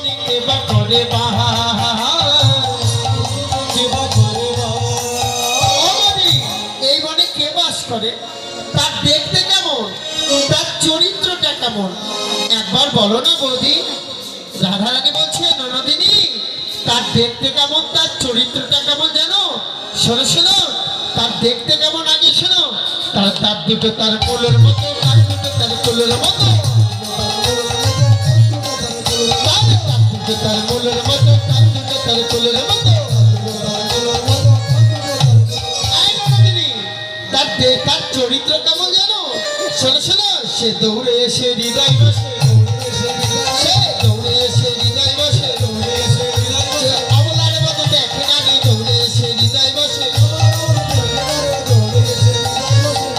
বনে কেবা করে এই বনে কে বাস করে, তার দেখতে কেমন, তার চরিত্রটা কেমন একবার বলো না বৌদি। রাধারানী বলছে ননদিনী তার দেখতে কেমন, তার চরিত্রটা কেমন জানো? শোনো শোনো, তার দেখতে কেমন আগে শোনো। তার তার দুটো তার কোলের মতো, তার দুটো তার কোলের মতো, তার দুটো তার কোলের মতো, তার দুটো তার কোলের মতো। তার চরিত্র কেমন জানো? শোনো শোনো, সে দৌড়ে এসে হৃদয় বসে, সে দৌড়ে এসে হৃদয় বসে, অবলার মতো দেখে না রে, দৌড়ে এসে হৃদয় বসে,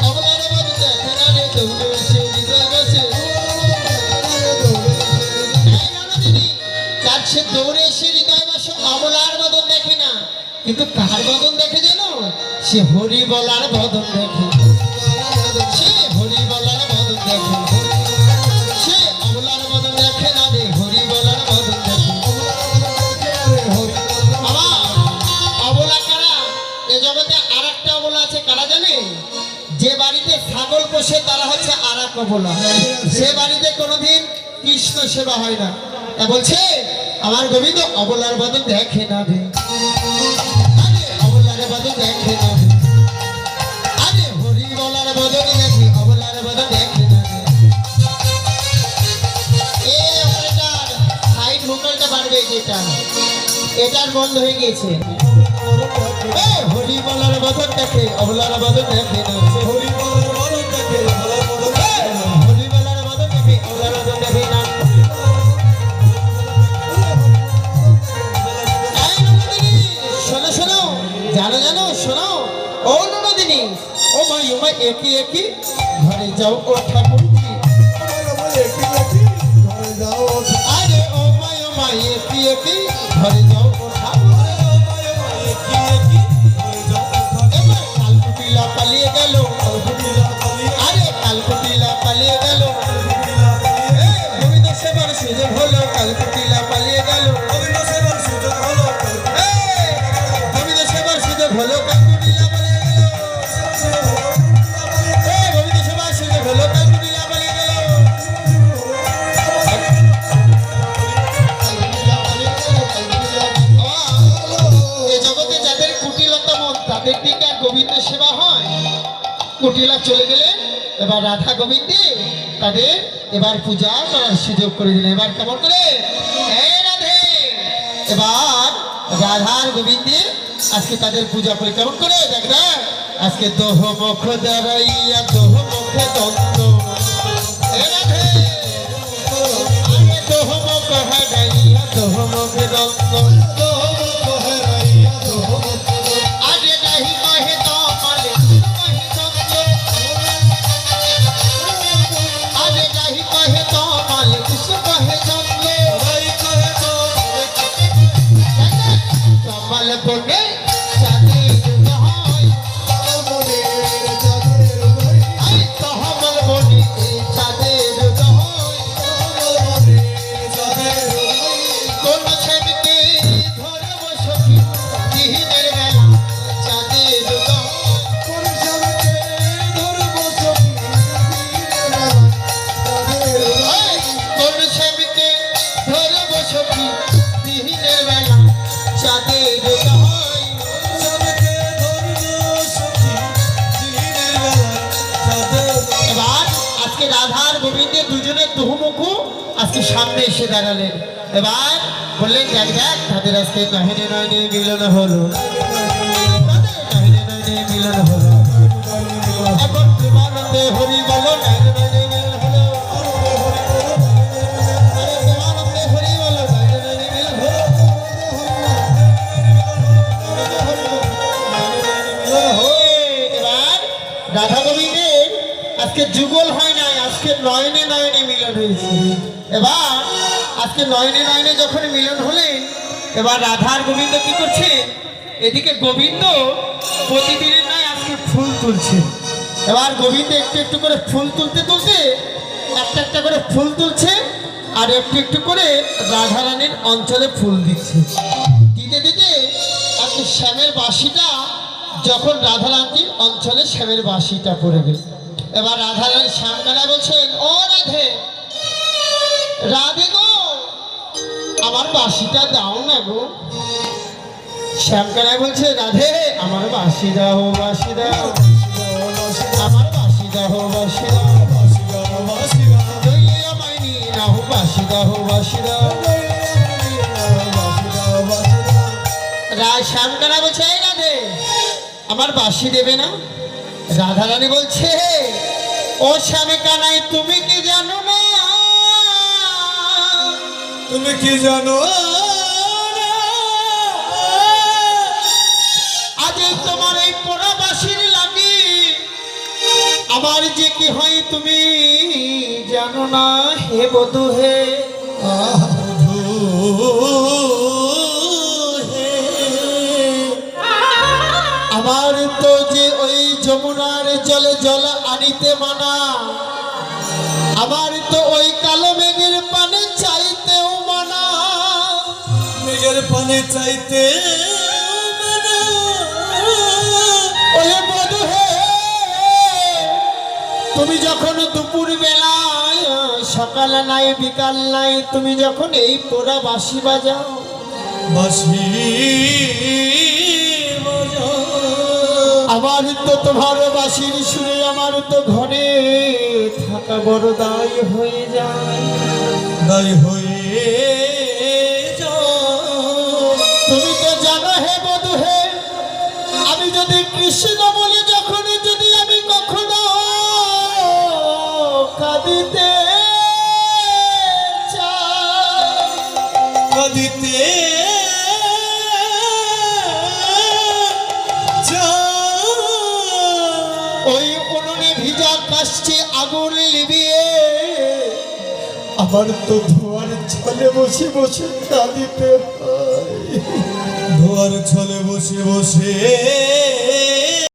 অবলার মতো দেখে না রে, দৌড়ে এসে হৃদয় বসে। তার সে দৌড়ে এসে হৃদয় বসে, অবলার বদন দেখে না, কিন্তু কার বদন দেখে জানো? সে হরি বলার বদন দেখে, সে হরি বলার বদন দেখে, সে অবলার বদন দেখে না রে, হরি বলার বদন দেখে। অবলা কারা? এ জগতে আর একটা অবলা আছে, কারা জানে? যে বাড়িতে ছাগল পোষে তারা হচ্ছে আর এক অবলা, সে বাড়িতে কোনোদিন কৃষ্ণ সেবা হয় না। তা বলছে আমার গোবিন্দ অবলার বদন দেখে না রে, অবলার বদন দেখে না রে, আরে হরি বলার বদন দেখে, অবলার বদন দেখে না রে। এই অপারেটর সাইড ভোকালটা বাড়বে, যেটা এটার বন্ধ হয়ে গিয়েছে। হরি বলার বদন দেখে, অবলার বদন দেখে না, হরি বলার বদন দেখে, অবলার বদন দেখে না, হরি বলার বদন দেখে, অবলার বদন দেখে না। শোনো শোনো, জানো জানো, শোনো ও ননদিনী, ও মা ও মা একই একই ঘরে যাও ও ঠাকুরজি, আরে ও মা একই একই ঘরে যাও ও ঠাকুর। এবার কালকুটিলা পালিয়ে গেল, আরে কালকুটিলা পালিয়ে গেল, গোবিন্দ সেবার সুযোগ হলো, কালকুটিলা পালিয়ে গেল, গোবিন্দ সেবার সুযোগ হলো, গোবিন্দ সেবার সুযোগ হলো, কালকুটিলা পালিয়ে গেল, গোবিন্দ সেবার সুযোগ হলো, কালকুটিলা পালিয়ে গেল। এ জগতে যাদের কুটিলতা মন তাদের দিকে আর গোবিন্দ সেবা হয়? কুটিলা চলে গেলে এবার রাধা গোবিন্দে তাদের এবার পূজা করার সুযোগ করে দিলেন। এবার কেমন করে? রাধে এবার রাধার গোবিন্দে আজকে তাদের পূজা করে কেমন করে দেখ না, আজকে দোহ মুখ দাঁড়াইয়া দোহ মুখে দ্বন্দ্ব, রাধে দোহ মুখ হারাইয়া দোহ মুখে দ্বন্দ্ব, আরে নাহি কহে তো বলে আরে নাহি কহে তো বলে কৃষ্ণ কহে চন্দ্র, কমল বনে চাঁদের হয়, আরে কমল বনে চাঁদের হয়, কোন ছেলেকে ধরব সখী দিনের বেলা চাঁদের হয়, কোন ছেলেকে ধরব সখী কোন ছেলেকে ধরব সখী দিনের বেলা চাঁদের হয়, এবার আজকে রাধার গোবিন্দের দুজনের দুহুমুখু আজকে সামনে এসে দাঁড়ালেন। এবার বললেন দেখ দেখ তাদের আজকে নয়নে নয়নে মিলন হলো, নয়নে নয়নে মিলন হলো, এখন প্রেমানন্দে হরি বলো নয়নে নয়নে মিলন হলো, প্রেমানন্দে হরি বলো নয়নে নয়নে মিলন হলো। এবার রাধা গোবিন্দের আজকে যুগল হয় নাই, আজকে নয়নে নয়নে মিলন হয়েছে। এবার আজকে নয়নে নয়নে যখন মিলন হলেন, এবার রাধার গোবিন্দ কি করছে? এদিকে গোবিন্দ প্রতিদিনের নয় আজকে ফুল তুলছে। এবার গোবিন্দ একটু একটু করে ফুল তুলতে তুলতে একটা একটা করে ফুল তুলছে, আর একটু একটু করে রাধারানীর অঞ্চলে ফুল দিচ্ছে। দিতে দিতে একটু শ্যামের বাঁশিটা যখন রাধারানীর অঞ্চলে শ্যামের বাঁশিটা পড়ে গেল, এবার রাধারানী শ্যামকানা বলছেন, ও রাধে, রাধে গো, আমার বাঁশিটা দাও না গো। শ্যামকানা বলছে, রাধে আমার বাঁশি দাও, বাঁশি দাও, আমার বাঁশি দাও, বাঁশি দাও, নইলে আমায় নিয়ে নাও, বাঁশি দাও, বাঁশি দাও। শ্যামকানা বলছে, এই রাধে আমার বাঁশি দেবে না? রাধারানী বলছে, ও শ্যামে কানাই, তুমি কি জানো না, তুমি কি জানো আজ এই তোমার এই পোড়া বাঁশির লাগি আমার যে কি হয় তুমি জানো না, হে বধূ হে, আমার তো যে ওই যমুনার জলে জল আনিতে মানা, আমার তো ওই কালো মেঘের পানে চাইতেও মানা, মেঘের পানে চাইতে ওই বধূ হে, তুমি যখন দুপুর বেলায়, সকাল নাই বিকাল নাই, তুমি যখন এই পোড়া বাঁশি বাজাও, বাঁশি আমার তো তোমার বাঁশির সুরে আমার তো ঘরে থাকা বড় দায় হয়ে যায়, দায় হয়ে তুমি তো জানো হে বধূ হে, আমি যদি কৃষ্ণ বলি যখন যদি আমি কখনো কাঁদিতে চাই, কাঁদিতে ওই উনুনে ভিজা কাশছে আগুন লিবিয়ে আমার তো ধোয়ার ছলে বসে বসে কাঁদিতে হয়, ধোয়ার ছলে বসে বসে